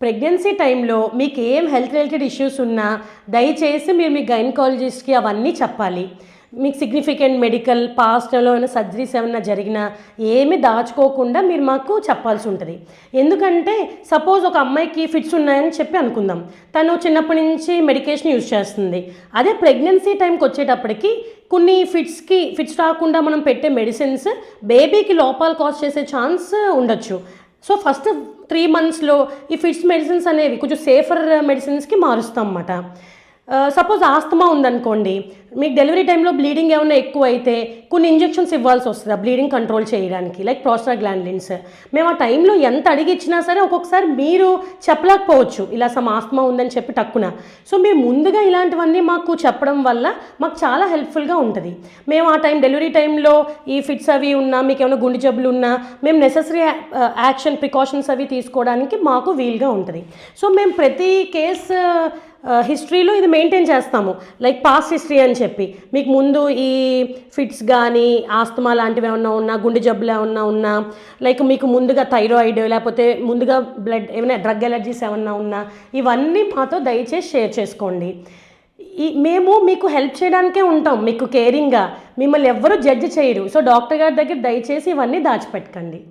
Pregnancy టైంలో మీకు ఏం హెల్త్ రిలేటెడ్ ఇష్యూస్ ఉన్నా దయచేసి మీరు మీ గైనకాలజిస్ట్కి అవన్నీ చెప్పాలి. మీకు సిగ్నిఫికెంట్ మెడికల్ పాస్ట్లో ఏమైనా సర్జరీస్ ఏమైనా జరిగినా ఏమీ దాచుకోకుండా మీరు మాకు చెప్పాల్సి ఉంటుంది. ఎందుకంటే సపోజ్ ఒక అమ్మాయికి ఫిట్స్ ఉన్నాయని చెప్పి అనుకుందాం, తను చిన్నప్పటి నుంచి మెడికేషన్ యూజ్ చేస్తుంది. అదే ప్రెగ్నెన్సీ టైంకి వచ్చేటప్పటికి కొన్ని ఫిట్స్ రాకుండా మనం పెట్టే మెడిసిన్స్ బేబీకి లోపాలు కాజ్ చేసే ఛాన్స్ ఉండొచ్చు. సో ఫస్ట్ 3 monthsలో ఈ ఫిట్స్ మెడిసిన్స్ అనేవి కొంచెం సేఫర్ మెడిసిన్స్కి మారుస్తాం అన్నమాట. సపోజ్ ఆస్తమా ఉందనుకోండి, మీకు డెలివరీ టైంలో బ్లీడింగ్ ఏమైనా ఎక్కువ అయితే కొన్ని ఇంజెక్షన్స్ ఇవ్వాల్సి వస్తుంది ఆ బ్లీడింగ్ కంట్రోల్ చేయడానికి, లైక్ ప్రోస్టాగ్లాండిన్స్. మేము ఆ టైంలో ఎంత అడిగిచ్చినా సరే ఒక్కొక్కసారి మీరు చెప్పలేకపోవచ్చు ఇలా సమ్ ఆస్తమా ఉందని చెప్పి టక్కున. సో మీరు ముందుగా ఇలాంటివన్నీ మాకు చెప్పడం వల్ల మాకు చాలా హెల్ప్ఫుల్గా ఉంటుంది. మేము ఆ డెలివరీ టైంలో ఈ ఫిట్స్ అవి ఉన్నా, మీకు ఏమైనా గుండె జబ్బులు ఉన్నా మేము నెసెసరీ యాక్షన్ ప్రికాషన్స్ అవి తీసుకోవడానికి మాకు వీలుగా ఉంటుంది. సో మేము ప్రతి కేసు హిస్టరీలో ఇది మెయింటైన్ చేస్తాము, లైక్ పాస్ట్ హిస్టరీ అని చెప్పి. మీకు ముందు ఈ ఫిట్స్ కానీ ఆస్తమా లాంటివి ఏమన్నా ఉన్నా, గుండె జబ్బులు ఏమన్నా ఉన్నా, లైక్ మీకు ముందుగా థైరాయిడ్ లేకపోతే ముందుగా బ్లడ్ ఏమైనా డ్రగ్ ఎలర్జీస్ ఏమన్నా ఉన్నా, ఇవన్నీ మాతో దయచేసి షేర్ చేసుకోండి. మేము మీకు హెల్ప్ చేయడానికే ఉంటాం, మీకు కేరింగ్గా. మిమ్మల్ని ఎవ్వరూ జడ్జి చేయరు. సో డాక్టర్ గారి దగ్గర దయచేసి ఇవన్నీ దాచిపెట్టకండి.